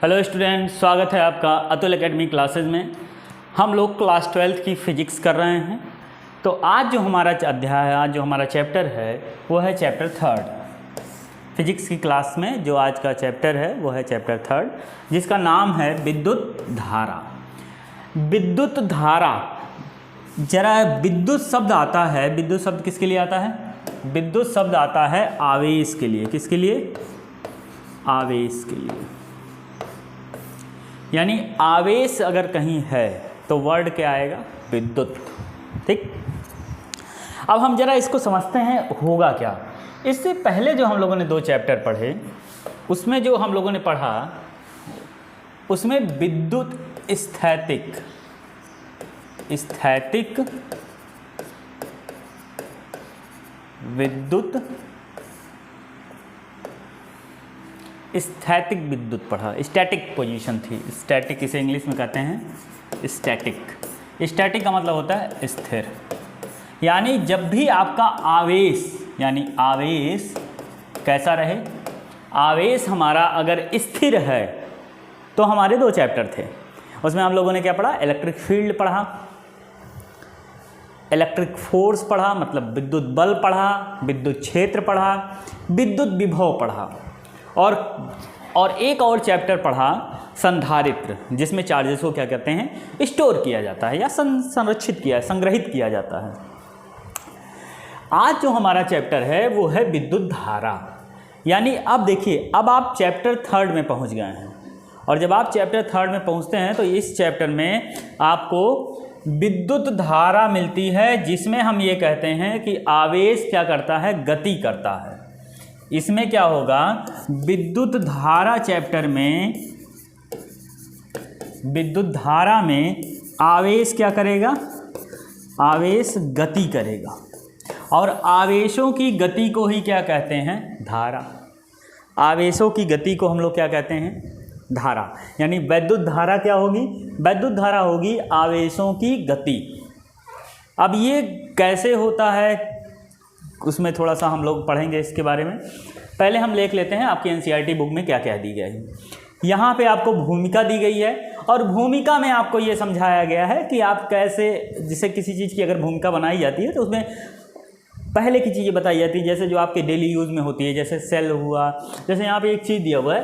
Hello student, स्वागत है आपका अतुल एकेडमी क्लासेज में। हम लोग क्लास 12th की फ़िज़िक्स कर रहे हैं। तो आज जो हमारा अध्याय है, आज जो हमारा चैप्टर है वो है चैप्टर 3 फिज़िक्स की क्लास में। जो आज का चैप्टर है वो है चैप्टर 3 जिसका नाम है विद्युत धारा। विद्युत धारा, जरा विद्युत शब्द आता है, विद्युत शब्द किसके लिए आता है? विद्युत शब्द आता है आवेश के लिए। किसके लिए? आवेश के लिए। यानी आवेश अगर कहीं है तो वर्ड क्या आएगा? विद्युत। ठीक, अब हम जरा इसको समझते हैं होगा क्या। इससे पहले जो हम लोगों ने 2 चैप्टर पढ़े उसमें जो हम लोगों ने पढ़ा उसमें विद्युत स्थैतिक विद्युत स्थैतिक विद्युत पढ़ा। स्टैटिक पोजीशन थी, स्टैटिक इसे इंग्लिश में कहते हैं स्टैटिक। स्टैटिक का मतलब होता है स्थिर। यानी जब भी आपका आवेश, यानी आवेश कैसा रहे, आवेश हमारा अगर स्थिर है तो हमारे 2 चैप्टर थे। उसमें हम लोगों ने क्या पढ़ा? इलेक्ट्रिक फील्ड पढ़ा, इलेक्ट्रिक फोर्स पढ़ा, मतलब विद्युत बल पढ़ा, विद्युत क्षेत्र पढ़ा, विद्युत विभव पढ़ा, और एक और चैप्टर पढ़ा संधारित्र, जिसमें चार्जेस को क्या कहते हैं? स्टोर किया जाता है या संरक्षित किया, संग्रहित किया जाता है। आज जो हमारा चैप्टर है वो है विद्युत धारा। यानी अब देखिए, अब आप चैप्टर 3 में पहुंच गए हैं, और जब आप चैप्टर 3 में पहुंचते हैं तो इस चैप्टर में आपको विद्युत धारा मिलती है, जिसमें हम ये कहते हैं कि आवेश क्या करता है? गति करता है। इसमें क्या होगा? विद्युत धारा चैप्टर में, विद्युत धारा में आवेश क्या करेगा? आवेश गति करेगा, और आवेशों की गति को ही क्या कहते हैं? धारा। आवेशों की गति को हम लोग क्या कहते हैं? धारा। यानी वैद्युत धारा क्या होगी? वैद्युत धारा होगी आवेशों की गति। अब ये कैसे होता है उसमें थोड़ा सा हम लोग पढ़ेंगे इसके बारे में। पहले हम देख लेते हैं आपकी एनसीईआरटी बुक में क्या क्या दी गई है। यहाँ पे आपको भूमिका दी गई है, और भूमिका में आपको ये समझाया गया है कि आप कैसे, जैसे किसी चीज़ की अगर भूमिका बनाई जाती है तो उसमें पहले की चीज़ें बताई जाती है, जैसे जो आपके डेली यूज़ में होती है, जैसे सेल हुआ। जैसे यहाँ पर एक चीज़ दिया हुआ है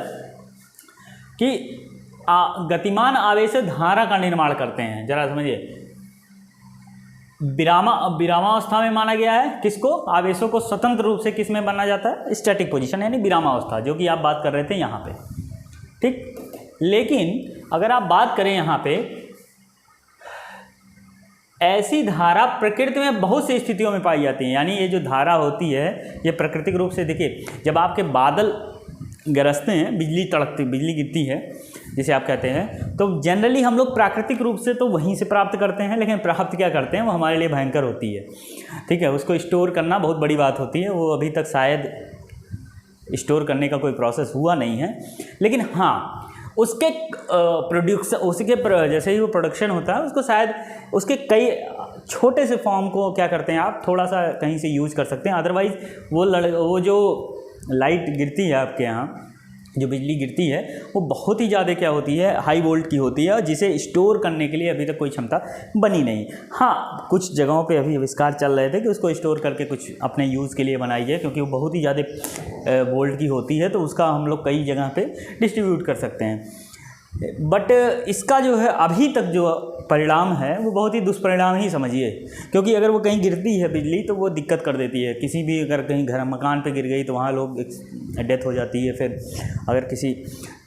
कि गतिमान आवेश धारा का निर्माण करते हैं। जरा समझिए, विरामावस्था में माना गया है किसको? आवेशों को स्वतंत्र रूप से किस में माना जाता है? स्टैटिक पोजीशन, यानी विरामावस्था, जो कि आप बात कर रहे थे यहाँ पे। ठीक, लेकिन अगर आप बात करें यहाँ पे, ऐसी धारा प्रकृति में बहुत सी स्थितियों में पाई जाती है। यानी ये जो धारा होती है ये प्राकृतिक रूप से, देखिए जब आपके बादल गरजते हैं, बिजली तड़कती, बिजली गिरती है जिसे आप कहते हैं, तो जनरली हम लोग प्राकृतिक रूप से तो वहीं से प्राप्त करते हैं, लेकिन प्राप्त क्या करते हैं वो हमारे लिए भयंकर होती है। ठीक है, उसको स्टोर करना बहुत बड़ी बात होती है। वो अभी तक शायद स्टोर करने का कोई प्रोसेस हुआ नहीं है, लेकिन हाँ उसके जैसे ही वो प्रोडक्शन होता है उसको शायद उसके कई छोटे से फॉर्म को क्या करते हैं आप थोड़ा सा कहीं से यूज कर सकते हैं। अदरवाइज़ वो जो लाइट गिरती है आपके यहाँ, जो बिजली गिरती है, वो बहुत ही ज़्यादा क्या होती है? हाई वोल्ट की होती है, जिसे स्टोर करने के लिए अभी तक कोई क्षमता बनी नहीं। हाँ, कुछ जगहों पे अभी आविष्कार चल रहे थे कि उसको स्टोर करके कुछ अपने यूज़ के लिए बनाई जाए, क्योंकि वो बहुत ही ज़्यादा वोल्ट की होती है, तो उसका हम लोग कई जगह पे डिस्ट्रीब्यूट कर सकते हैं। बट इसका जो है अभी तक जो परिणाम है वो बहुत ही दुष्परिणाम ही समझिए, क्योंकि अगर वो कहीं गिरती है बिजली तो वो दिक्कत कर देती है। किसी भी अगर कहीं घर मकान पे गिर गई तो वहाँ लोग डेथ हो जाती है। फिर अगर किसी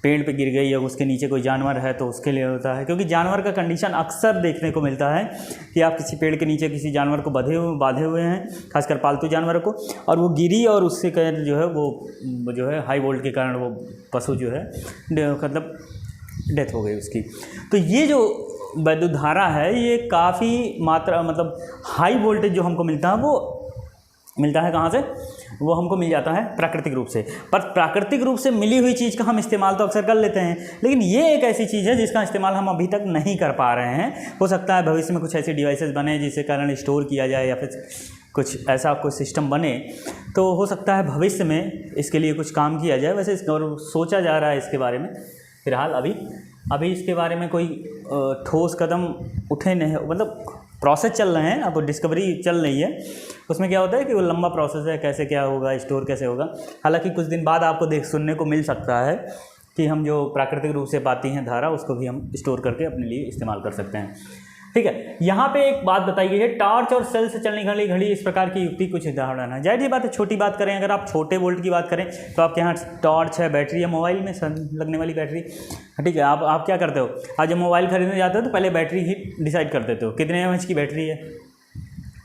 पेड़ पे गिर गई या उसके नीचे कोई जानवर है तो उसके लिए होता है, क्योंकि जानवर का कंडीशन अक्सर देखने को मिलता है कि आप किसी पेड़ के नीचे किसी जानवर को बांधे हुए हैं, खासकर पालतू जानवर को, और वो गिरी और उससे जो है वो जो है हाई वोल्ट के कारण वो पशु जो है मतलब डेथ हो गई उसकी। तो ये जो विद्युत धारा है ये काफ़ी मात्रा, मतलब हाई वोल्टेज जो हमको मिलता है वो मिलता है कहाँ से? वो हमको मिल जाता है प्राकृतिक रूप से। पर प्राकृतिक रूप से मिली हुई चीज़ का हम इस्तेमाल तो अक्सर कर लेते हैं, लेकिन ये एक ऐसी चीज़ है जिसका इस्तेमाल हम अभी तक नहीं कर पा रहे हैं। हो सकता है भविष्य में कुछ ऐसी डिवाइसेस बने जिसके कारण स्टोर किया जाए, या फिर कुछ ऐसा कोई सिस्टम बने, तो हो सकता है भविष्य में इसके लिए कुछ काम किया जाए। वैसे और सोचा जा रहा है इसके बारे में, फिलहाल अभी इसके बारे में कोई ठोस कदम उठे नहीं, मतलब प्रोसेस चल रहे हैं, अब डिस्कवरी चल रही है। उसमें क्या होता है कि वो लंबा प्रोसेस है, कैसे क्या होगा, स्टोर कैसे होगा। हालांकि कुछ दिन बाद आपको सुनने को मिल सकता है कि हम जो प्राकृतिक रूप से पाती हैं धारा, उसको भी हम स्टोर करके अपने लिए इस्तेमाल कर सकते हैं। ठीक है, यहाँ पे एक बात बताई गई है, टॉर्च और सेल से चलने वाली घड़ी, इस प्रकार की युक्ति कुछ उदाहरण है। जाहिर सी बात है, छोटी बात करें, अगर आप छोटे वोल्ट की बात करें तो आपके यहाँ टॉर्च है, बैटरी है, मोबाइल में लगने वाली बैटरी। ठीक है, आप क्या करते हो, आज जब मोबाइल खरीदने जाते हो तो पहले बैटरी ही डिसाइड कर देते हो, कितने एमएच की बैटरी है।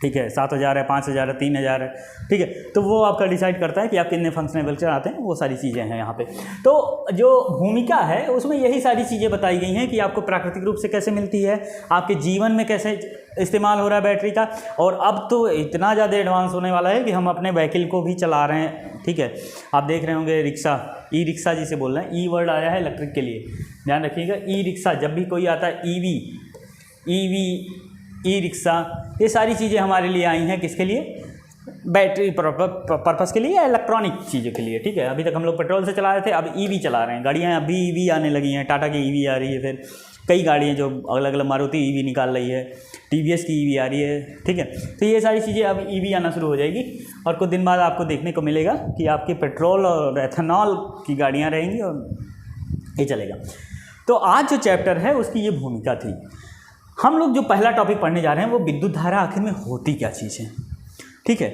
ठीक है, 7000 है, 5000 है, 3000 है। ठीक है, तो वो आपका डिसाइड करता है कि आप कितने फंक्शनेबल चलाते हैं, वो सारी चीज़ें हैं यहाँ पे। तो जो भूमिका है उसमें यही सारी चीज़ें बताई गई हैं कि आपको प्राकृतिक रूप से कैसे मिलती है, आपके जीवन में कैसे इस्तेमाल हो रहा है बैटरी का। और अब तो इतना ज़्यादा एडवांस होने वाला है कि हम अपने व्हीकल को भी चला रहे हैं। ठीक है, आप देख रहे होंगे रिक्शा, ई रिक्शा जिसे बोल रहे हैं, ई वर्ड आया है इलेक्ट्रिक के लिए, ध्यान रखिएगा। ई रिक्शा, जब भी कोई आता है, ईवी, ई रिक्शा, ये सारी चीज़ें हमारे लिए आई हैं, किसके लिए, बैटरी पर्पस के लिए या इलेक्ट्रॉनिक चीज़ों के लिए। ठीक है, अभी तक हम लोग पेट्रोल से चला रहे थे, अब ईवी चला रहे हैं, गाड़ियाँ अभी ईवी आने लगी हैं, टाटा की ईवी आ रही है, फिर कई गाड़ियाँ जो अलग अलग, मारुति ईवी निकाल रही है, टीवीएस की ईवी आ रही है। ठीक है, तो ये सारी चीज़ें अब ईवी आना शुरू हो जाएगी और कुछ दिन बाद आपको देखने को मिलेगा कि आपकी पेट्रोल और एथेनॉल की गाड़ियाँ रहेंगी और ये चलेगा। तो आज जो चैप्टर है उसकी ये भूमिका थी। हम लोग जो पहला टॉपिक पढ़ने जा रहे हैं वो विद्युत धारा आखिर में होती क्या चीज़ है। ठीक है,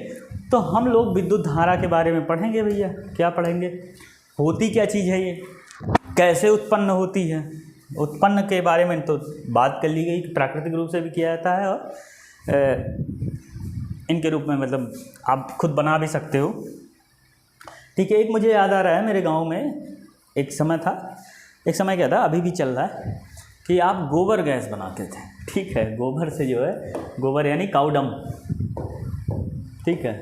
तो हम लोग विद्युत धारा के बारे में पढ़ेंगे भैया। क्या पढ़ेंगे, होती क्या चीज़ है ये, कैसे उत्पन्न होती है। उत्पन्न के बारे में तो बात कर ली गई कि प्राकृतिक रूप से भी किया जाता है और इनके रूप में, मतलब आप खुद बना भी सकते हो। ठीक है, एक मुझे याद आ रहा है, मेरे गाँव में एक समय क्या था, अभी भी चल रहा है, कि आप गोबर गैस बनाते थे। ठीक है, गोबर से जो है, गोबर यानी काऊ डंग। ठीक है,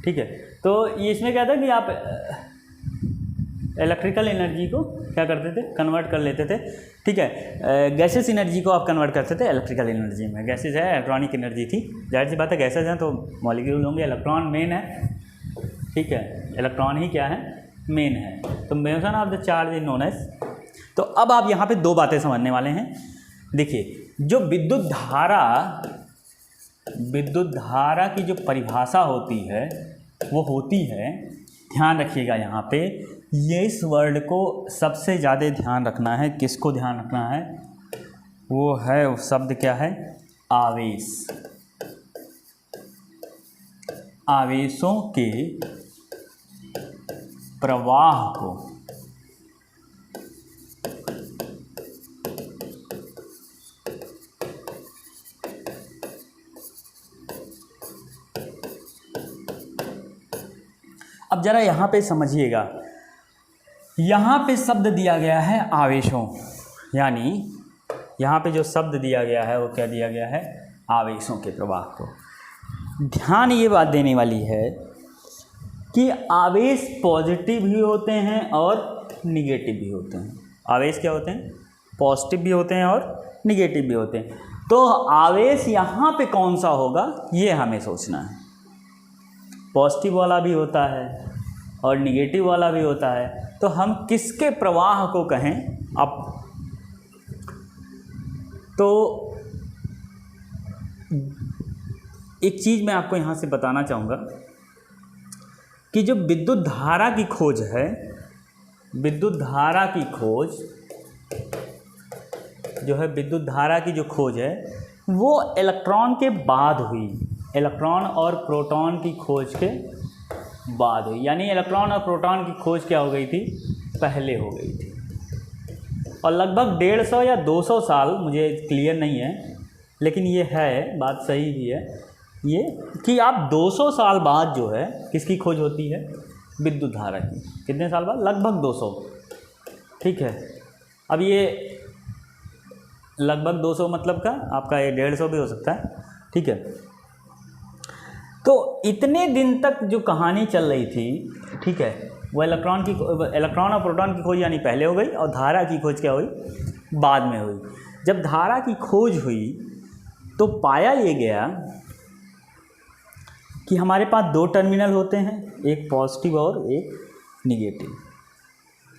ठीक है, तो इसमें क्या था कि आप इलेक्ट्रिकल एनर्जी को क्या करते थे, कन्वर्ट कर लेते थे। ठीक है, गैसेस एनर्जी को आप कन्वर्ट करते थे इलेक्ट्रिकल एनर्जी में। गैसेस है, इलेक्ट्रॉनिक एनर्जी थी, जाहिर सी बात है, गैसेस हैं तो मॉलिक्यूल होंगे, इलेक्ट्रॉन मेन है। ठीक है, इलेक्ट्रॉन ही क्या है, मेन है, तो motion of the charge is known as. तो अब आप यहाँ पे दो बातें समझने वाले हैं। देखिए, जो विद्युत धारा की जो परिभाषा होती है वो होती है, ध्यान रखिएगा यहाँ पे, ये इस वर्ड को सबसे ज़्यादा ध्यान रखना है। किसको ध्यान रखना है, वो है, वो शब्द क्या है, आवेश। आवेशों के प्रवाह को अब जरा यहाँ पे समझिएगा, यहाँ पे शब्द दिया गया है आवेशों, यानी यहाँ पे जो शब्द दिया गया है वो क्या दिया गया है, आवेशों के प्रवाह को। ध्यान ये बात देने वाली है कि आवेश पॉजिटिव भी होते हैं और निगेटिव भी होते हैं। आवेश क्या होते हैं, पॉजिटिव भी होते हैं और निगेटिव भी होते हैं। तो आवेश यहाँ पे कौन सा होगा ये हमें सोचना है। पॉजिटिव वाला भी होता है और निगेटिव वाला भी होता है, तो हम किसके प्रवाह को कहें। अब तो एक चीज़ मैं आपको यहाँ से बताना चाहूँगा कि जो विद्युत धारा की खोज है, विद्युत धारा की खोज जो है, विद्युत धारा की जो खोज है वो इलेक्ट्रॉन के बाद हुई, इलेक्ट्रॉन और प्रोटॉन की खोज के बाद हुई। यानी इलेक्ट्रॉन और प्रोटॉन की खोज क्या हो गई थी, पहले हो गई थी। और लगभग 150 या 200 साल, मुझे क्लियर नहीं है, लेकिन ये है बात, सही भी है ये, कि आप 200 साल बाद जो है किसकी खोज होती है, विद्युत धारा की। कितने साल बाद, लगभग 200। ठीक है, अब ये लगभग 200 मतलब का आपका ये 150 भी हो सकता है। ठीक है, तो इतने दिन तक जो कहानी चल रही थी, ठीक है, वो इलेक्ट्रॉन और प्रोटॉन की खोज यानी पहले हो गई, और धारा की खोज क्या हुई, बाद में हुई। जब धारा की खोज हुई तो पाया ये गया कि हमारे पास दो टर्मिनल होते हैं, एक पॉजिटिव और एक निगेटिव।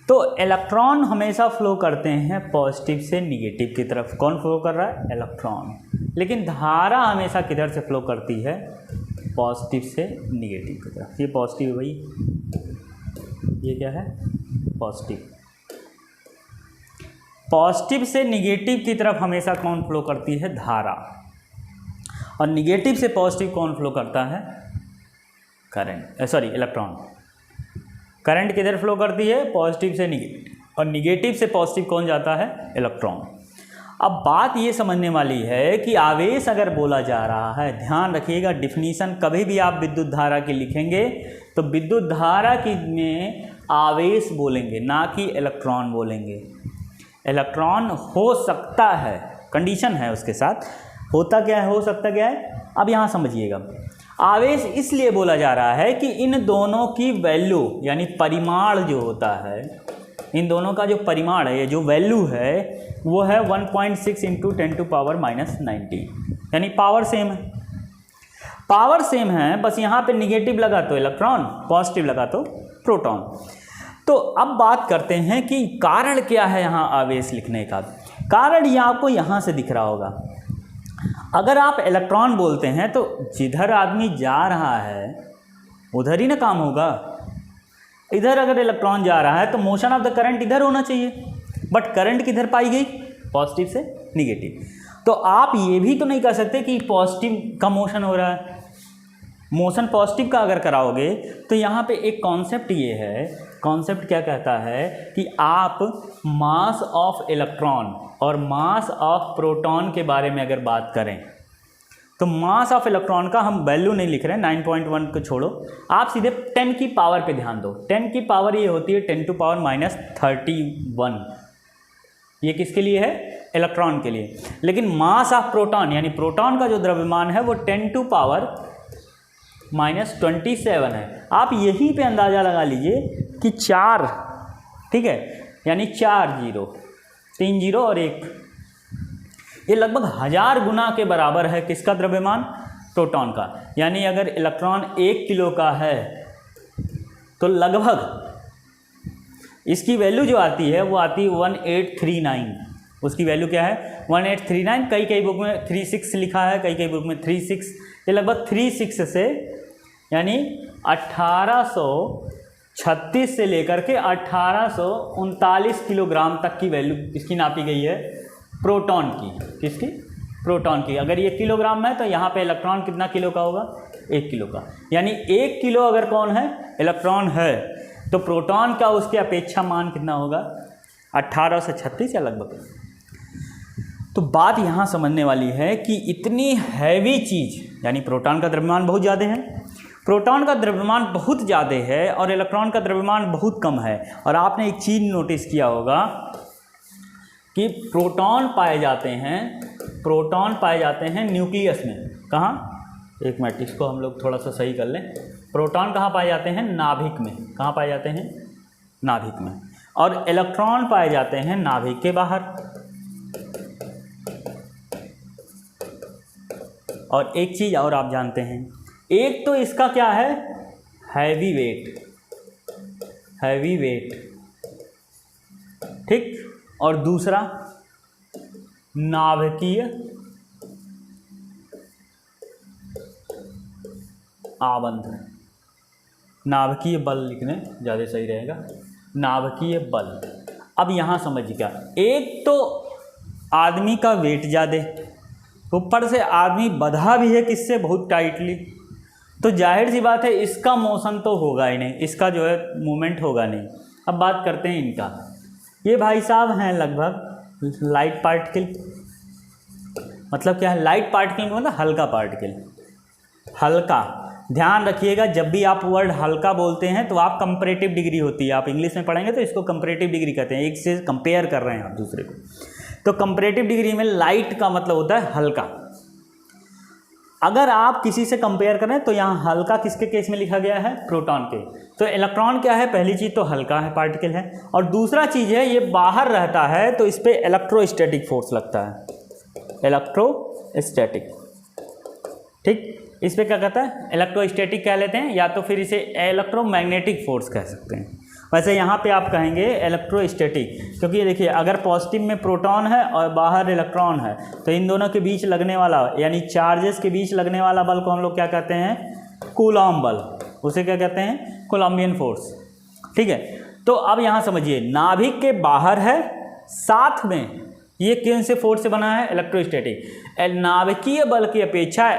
तो इलेक्ट्रॉन हमेशा फ्लो करते हैं पॉजिटिव से निगेटिव की तरफ। कौन फ्लो कर रहा है? इलेक्ट्रॉन। लेकिन धारा हमेशा किधर से फ्लो करती है? पॉजिटिव से निगेटिव की तरफ। ये पॉजिटिव है भाई, ये क्या है? पॉजिटिव। पॉजिटिव से निगेटिव की तरफ हमेशा कौन फ्लो करती है? धारा। और निगेटिव से पॉजिटिव कौन फ्लो करता है? Current, sorry electron. करंट किधर फ्लो करती है? पॉजिटिव से निगेटिव। और निगेटिव से पॉजिटिव कौन जाता है? इलेक्ट्रॉन। अब बात ये समझने वाली है कि आवेश अगर बोला जा रहा है, ध्यान रखिएगा डिफिनीशन कभी भी आप विद्युत धारा की लिखेंगे तो विद्युत धारा की में आवेश बोलेंगे, ना कि इलेक्ट्रॉन बोलेंगे। इलेक्ट्रॉन हो सकता है, कंडीशन है उसके साथ, होता क्या है, हो सकता क्या है। अब यहाँ समझिएगा, आवेश इसलिए बोला जा रहा है कि इन दोनों की वैल्यू यानी परिमाण जो होता है, इन दोनों का जो परिमाण है, ये जो वैल्यू है वो है 1.6 इंटू 10⁻⁻90, यानी पावर सेम है। पावर सेम है, बस यहाँ पे निगेटिव लगा तो इलेक्ट्रॉन, पॉजिटिव लगा तो प्रोटॉन। तो अब बात करते हैं कि कारण क्या है यहाँ आवेश लिखने का। कारण ये आपको यहाँ से दिख रहा होगा। अगर आप इलेक्ट्रॉन बोलते हैं तो जिधर आदमी जा रहा है उधर ही ना काम होगा। इधर अगर इलेक्ट्रॉन जा रहा है तो मोशन ऑफ द करंट इधर होना चाहिए, बट करंट किधर पाई गई? पॉजिटिव से निगेटिव। तो आप ये भी तो नहीं कह सकते कि पॉजिटिव का मोशन हो रहा है। मोशन पॉजिटिव का अगर कराओगे तो यहाँ पे एक कॉन्सेप्ट ये है, कॉन्सेप्ट क्या कहता है कि आप मास ऑफ इलेक्ट्रॉन और मास ऑफ प्रोटॉन के बारे में अगर बात करें तो मास ऑफ इलेक्ट्रॉन का हम वैल्यू नहीं लिख रहे हैं, 9.1 को छोड़ो, आप सीधे 10 की पावर पे ध्यान दो। 10 की पावर ये होती है 10⁻31। ये किसके लिए है? इलेक्ट्रॉन के लिए। लेकिन मास ऑफ प्रोटॉन यानी प्रोटॉन का जो द्रव्यमान है वो 10⁻27 है। आप यहीं पे अंदाज़ा लगा लीजिए कि 4, ठीक है, यानी 4 जीरो, 3 जीरो और 1, ये लगभग 1000 गुना के बराबर है किसका द्रव्यमान? प्रोटॉन का। यानी अगर इलेक्ट्रॉन 1 किलो का है तो लगभग इसकी वैल्यू जो आती है वो आती है 1839। उसकी वैल्यू क्या है? 1839। कई बुक में 36 लिखा है, कई बुक में 36। ये लगभग 36 से यानी 1836 से लेकर के 1839 किलोग्राम तक की वैल्यू इसकी नापी गई है प्रोटॉन की। किसकी? प्रोटॉन की। अगर ये किलोग्राम में है तो यहाँ पे इलेक्ट्रॉन कितना किलो का होगा? 1 किलो का। यानी 1 किलो अगर कौन है? इलेक्ट्रॉन है, तो प्रोटॉन का उसके अपेक्षा मान कितना होगा? 1836 या लगभग। तो बात यहाँ समझने वाली है कि इतनी हैवी चीज़ यानी प्रोटॉन का द्रव्यमान बहुत ज़्यादा है, प्रोटॉन का द्रव्यमान बहुत ज़्यादा है और इलेक्ट्रॉन का द्रव्यमान बहुत कम है। और आपने एक चीज़ नोटिस किया होगा कि प्रोटॉन पाए जाते हैं न्यूक्लियस में। कहाँ? एक मिनट, इसको हम लोग थोड़ा सा सही कर लें। प्रोटॉन कहाँ पाए जाते हैं? नाभिक में। कहाँ पाए जाते हैं? नाभिक में। और इलेक्ट्रॉन पाए जाते हैं नाभिक के बाहर। और एक चीज़ और आप जानते हैं, एक तो इसका क्या है? हैवी वेट, ठीक, और दूसरा नाभिकीय आबंध। नाभिकीय बल लिखने ज़्यादा सही रहेगा, नाभिकीय बल। अब यहाँ समझिएगा, एक तो आदमी का वेट ज़्यादा, ऊपर से आदमी बंधा भी है किससे? बहुत टाइटली। तो जाहिर सी बात है इसका मोशन तो होगा ही नहीं, इसका जो है मूवमेंट होगा नहीं। अब बात करते हैं इनका। ये भाई साहब हैं लगभग लाइट पार्टिकल। मतलब क्या है लाइट पार्टिकल? मतलब हल्का पार्टिकल। हल्का, ध्यान रखिएगा जब भी आप वर्ड हल्का बोलते हैं तो आप कंपैरेटिव डिग्री होती है, आप इंग्लिश में पढ़ेंगे तो इसको कंपैरेटिव डिग्री कहते हैं। एक से कंपेयर कर रहे हैं आप दूसरे को, तो कंपैरेटिव डिग्री में लाइट का मतलब होता है हल्का। अगर आप किसी से कंपेयर करें तो यहाँ हल्का किसके केस में लिखा गया है? प्रोटॉन के। तो इलेक्ट्रॉन क्या है? पहली चीज़ तो हल्का है, पार्टिकल है, और दूसरा चीज़ है ये बाहर रहता है तो इस पर इलेक्ट्रोस्टैटिक फोर्स लगता है, इलेक्ट्रोस्टैटिक, ठीक। इस पर क्या कहता है? इलेक्ट्रोस्टैटिक कह लेते हैं, या तो फिर इसे इलेक्ट्रोमैग्नेटिक फोर्स कह सकते हैं। वैसे यहाँ पे आप कहेंगे इलेक्ट्रोस्टैटिक, क्योंकि ये देखिए अगर पॉजिटिव में प्रोटॉन है और बाहर इलेक्ट्रॉन है तो इन दोनों के बीच लगने वाला यानी चार्जेस के बीच लगने वाला बल को हम लोग क्या कहते हैं, कूलॉम बल, उसे क्या कहते हैं, कूलॉम्बियन फोर्स। ठीक है, तो अब यहाँ समझिए नाभिक के बाहर है, साथ में ये किन से फोर्स से बना है, इलेक्ट्रोस्टैटिक। नाभिकीय बल की अपेक्षा